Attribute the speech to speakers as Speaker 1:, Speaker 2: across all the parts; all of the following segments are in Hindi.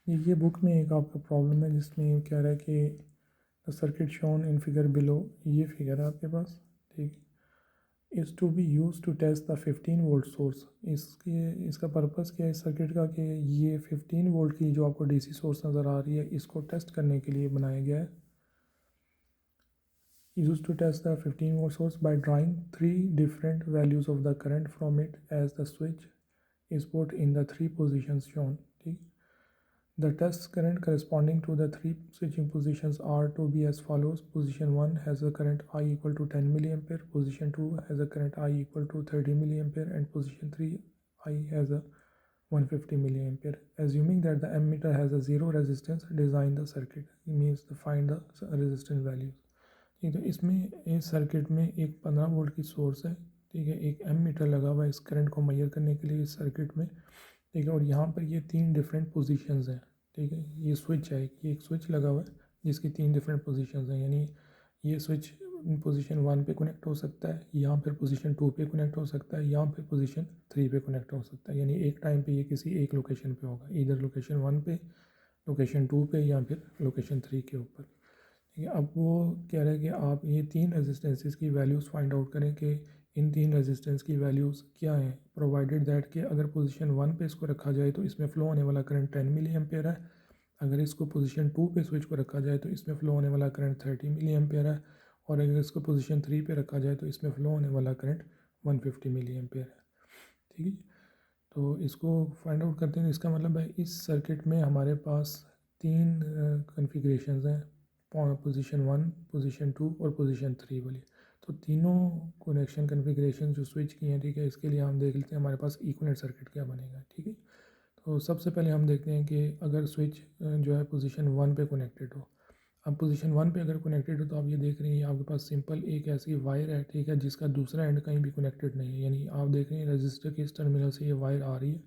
Speaker 1: ये बुक में एक आपका प्रॉब्लम है जिसमें ये कह रहा है कि the circuit shown in figure below, ये फिगर है आपके पास, ठीक, is to be use to test the 15 volt source. इसका पर्पस क्या है इस सर्किट का कि ये 15 वोल्ट की जो आपको डीसी सोर्स नज़र आ रही है इसको टेस्ट करने के लिए बनाया गया है। Used to test the 15 volt source by drawing 3 different values of the current from it as the switch is put in the 3 positions shown, ठीक। The test current corresponding to the 3 switching positions are to be as follows. Position 1 has a current I equal to 10 milliampere, position 2 has a current I equal to 30 milliampere, and position 3 I has a 150 milliampere. Assuming that the ammeter has a zero resistance, design the circuit. It means to find the resistance values. ठीक है, इसमें इस सर्किट में एक 15 वोल्ट की सोर्स है, ठीक है, एक एमीटर लगा हुआ है इस करंट को मेजर करने के लिए इस सर्किट में, ठीक है, और यहाँ पर ये 3 डिफरेंट पोजीशंस हैं, ठीक है, ये स्विच है, ये एक स्विच लगा हुआ है जिसकी 3 डिफरेंट पोजीशंस हैं, यानी ये स्विच पोजीशन 1 पे कनेक्ट हो सकता है, यहाँ पर पोजीशन 2 पे कनेक्ट हो सकता है, यहाँ पर पोजीशन 3 पे कनेक्ट हो सकता है, यानी एक टाइम पे ये किसी एक लोकेशन पे होगा, इधर लोकेशन 1 पे, लोकेशन 2 पे, या फिर लोकेशन 3 के ऊपर, ठीक है। अब वो कह रहे हैं कि आप ये 3 रेजिस्टेंसेस की वैल्यूज़ फाइंड आउट करें कि इन 3 रेजिस्टेंस की वैल्यूज़ क्या हैं, प्रोवाइडेड दैट कि अगर पोजीशन 1 पे इसको रखा जाए तो इसमें फ़्लो होने वाला करंट 10 मिली एम्पेयर है, अगर इसको पोजीशन 2 पे स्विच को रखा जाए तो इसमें फ़्लो होने वाला करंट 30 मिली एम्पेयर है, और अगर इसको पोजीशन 3 पे रखा जाए तो इसमें फ़्लो होने वाला करंट 150 मिली एम्पेयर है, ठीक है। तो इसको फाइंड आउट करते हैं, इसका मतलब है इस सर्किट में हमारे पास 3 कन्फिग्रेशंस हैं, पोजीशन 1, पोजीशन 2 और पोजीशन 3 वाली। तो तीनों कनेक्शन कन्फिग्रेशन जो स्विच की हैं, ठीक है, इसके लिए हम देख लेते हैं हमारे पास इक्विवेलेंट सर्किट क्या बनेगा, ठीक है। तो सबसे पहले हम देखते हैं कि अगर स्विच जो है पोजीशन 1 पे कनेक्टेड हो, अब पोजीशन 1 पे अगर कनेक्टेड हो तो आप ये देख रहे हैं आपके पास सिंपल एक ऐसी वायर है, ठीक है, जिसका दूसरा एंड कहीं भी कनेक्टेड नहीं है, यानी आप देख रहे हैं रजिस्टर के इस टर्मिनल से ये वायर आ रही है,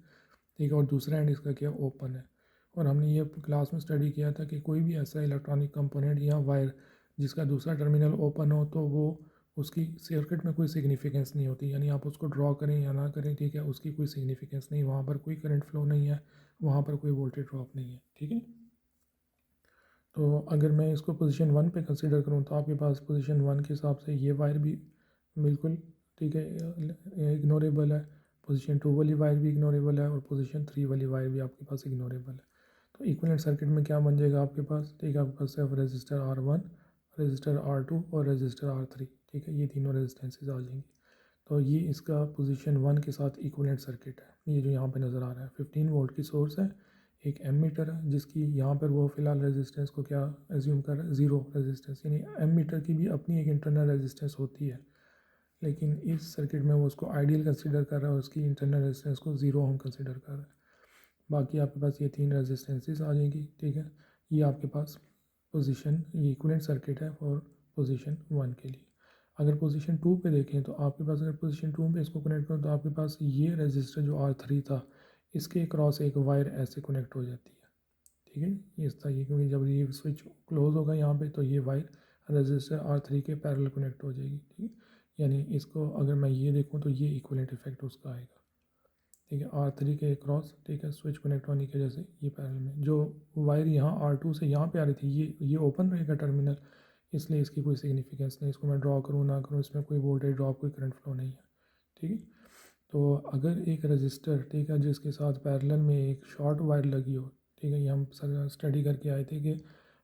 Speaker 1: ठीक है, और दूसरा एंड इसका क्या ओपन है। और हमने ये क्लास में स्टडी किया था कि कोई भी ऐसा इलेक्ट्रॉनिक कंपोनेंट या वायर जिसका दूसरा टर्मिनल ओपन हो तो वो उसकी सर्किट में कोई सिग्निफिकेंस नहीं होती, यानी आप उसको ड्रॉ करें या ना करें, ठीक है, उसकी कोई सिग्निफिकेंस नहीं, वहाँ पर कोई करंट फ्लो नहीं है, वहाँ पर कोई वोल्टेज ड्रॉप नहीं है, ठीक है। तो अगर मैं इसको पोजीशन 1 पे कंसीडर करूँ तो आपके पास पोजीशन 1 के हिसाब से ये वायर भी बिल्कुल, ठीक है, इग्नोरेबल है, पोजीशन 2 वाली वायर भी इग्नोरेबल है, और पोजीशन 3 वाली वायर भी आपके पास इग्नोरेबल है। तो इक्विवेलेंट सर्किट में क्या बन जाएगा आपके पास, ठीक है, आपके पास सिर्फ रजिस्टर R1, रजिस्टर R2 और रजिस्टर R3, ठीक है, ये तीनों रेजिस्टेंसेज आ जाएंगी। तो ये इसका पोजीशन 1 के साथ इक्विवेलेंट सर्किट है, ये जो यहाँ पे नज़र आ रहा है 15 वोल्ट की सोर्स है, एक एमीटर है जिसकी यहाँ पर वो फ़िलहाल रेजिस्टेंस को क्या एज्यूम कर रहा है, ज़ीरो रेजिस्टेंस, यानी एमीटर की भी अपनी एक इंटरनल रेजिस्टेंस होती है, लेकिन इस सर्किट में वो उसको आइडियल कंसिडर कर रहा है और उसकी इंटरनल रेजिस्टेंस को ज़ीरो हम कंसिडर कर रहे हैं। बाकी आपके पास ये 3 रेजिस्टेंसेस आ जाएंगी, ठीक है, ये आपके पास पोजीशन, ये इक्विवेलेंट सर्किट है और पोजीशन 1 के लिए। अगर पोजीशन 2 पे देखें तो आपके पास, अगर पोजीशन 2 पे इसको कनेक्ट करें तो आपके पास ये रजिस्टर जो R3 था इसके क्रॉस एक वायर ऐसे कनेक्ट हो जाती है, ठीक है, ये इस तरह, क्योंकि जब ये स्विच क्लोज होगा यहाँ पे तो ये वायर रजिस्टर R3 के पैरेलल कनेक्ट हो जाएगी, ठीक है, यानी इसको अगर मैं ये देखूँ तो ये इक्विवेलेंट इफेक्ट उसका आएगा, ठीक है, R3 के क्रॉस, ठीक है, स्विच कनेक्ट होने की वजह से ये पैरेलल में जो वायर यहाँ R2 से यहाँ पे आ रही थी ये ओपन रहेगा टर्मिनल, इसलिए इसकी कोई सिग्निफिकेंस नहीं, इसको मैं ड्रॉ करूँ ना करूँ इसमें कोई वोल्टेज ड्रॉप, कोई करंट फ्लो नहीं है, ठीक है। तो अगर एक रजिस्टर, ठीक है, जिसके साथ पैरेलल में एक शॉर्ट वायर लगी हो, ठीक है, ये हम स्टडी करके आए थे कि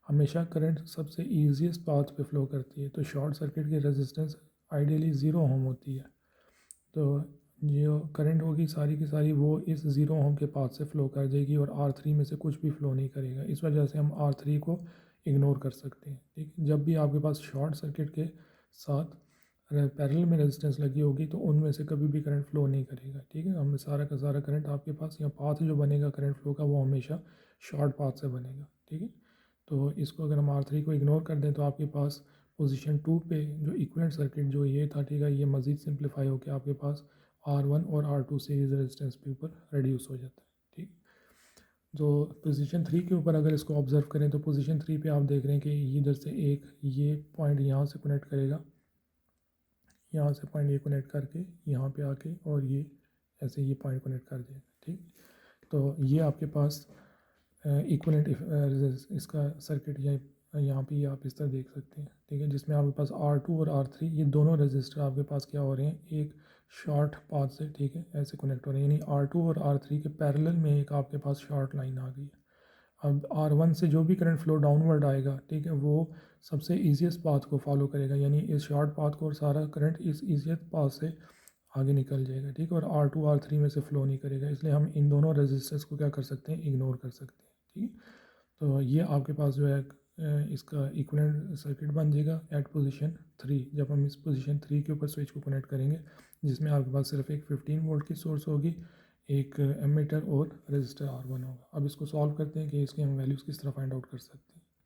Speaker 1: हमेशा करंट सबसे ईजीएस्ट पाथ पे फ्लो करती है, तो शॉर्ट सर्किट की रेजिस्टेंस आइडियली ज़ीरो ओम होती है, तो जो करंट होगी सारी की सारी वो इस ज़ीरो ओम के पाथ से फ़्लो कर जाएगी और R3 में से कुछ भी फ़्लो नहीं करेगा, इस वजह से हम R3 को इग्नोर कर सकते हैं, ठीक है। जब भी आपके पास शॉर्ट सर्किट के साथ पैरेलल में रेजिस्टेंस लगी होगी तो उनमें से कभी भी करंट फ्लो नहीं करेगा, ठीक है, हमें सारा का सारा करंट आपके पास या पाथ जो बनेगा करंट फ्लो का वो हमेशा शॉर्ट पाथ से बनेगा, ठीक है। तो इसको अगर हम R3 को इग्नोर कर दें तो आपके पास पोजीशन 2 पे जो इक्विवेलेंट सर्किट जो ये था, ठीक है, ये मज़ीद सिंप्लीफाई होकर आपके पास R1 और R2 सीरीज़ रेजिस्टेंस के ऊपर रिड्यूस हो जाता है, ठीक। तो पोजीशन 3 के ऊपर अगर इसको ऑब्जर्व करें तो पोजीशन 3 पे आप देख रहे हैं कि इधर से एक ये पॉइंट यहाँ से कनेक्ट करेगा, यहाँ से पॉइंट ये कनेक्ट करके यहाँ पे आके, और ये ऐसे ये पॉइंट कनेक्ट कर देगा, ठीक। तो ये आपके पास इक्वलेंट इसका सर्किट यहाँ पे आप इस तरह देख सकते हैं, ठीक है, जिसमें आपके पास R2 और R3 ये दोनों रजिस्टर आपके पास क्या हो रहे हैं, एक शॉर्ट पाथ से, ठीक है, ऐसे कनेक्ट हो रहे हैं, यानी R2 और R3 के पैरेलल में एक आपके पास शॉर्ट लाइन आ गई है। अब R1 से जो भी करंट फ्लो डाउनवर्ड आएगा, ठीक है, वो सबसे ईजीएस्ट पाथ को फॉलो करेगा, यानी इस शॉर्ट पाथ को, और सारा करंट इस ईजीएस्ट पाथ से आगे निकल जाएगा, ठीक है, और R2 R3 में से फ्लो नहीं करेगा, इसलिए हम इन दोनों रेजिस्टेंस को क्या कर सकते हैं, इग्नोर कर सकते हैं, ठीक है। तो ये आपके पास जो है इसका इक्विवेलेंट सर्किट बन जाएगा एट पोजीशन 3, जब हम इस पोजीशन 3 के ऊपर स्विच को कनेक्ट करेंगे, जिसमें आपके पास सिर्फ एक 15 वोल्ट की सोर्स होगी, एक एमीटर और रजिस्टर R1 होगा। अब इसको सॉल्व करते हैं कि इसकी हम वैल्यूज़ किस तरह फाइंड आउट कर सकते हैं।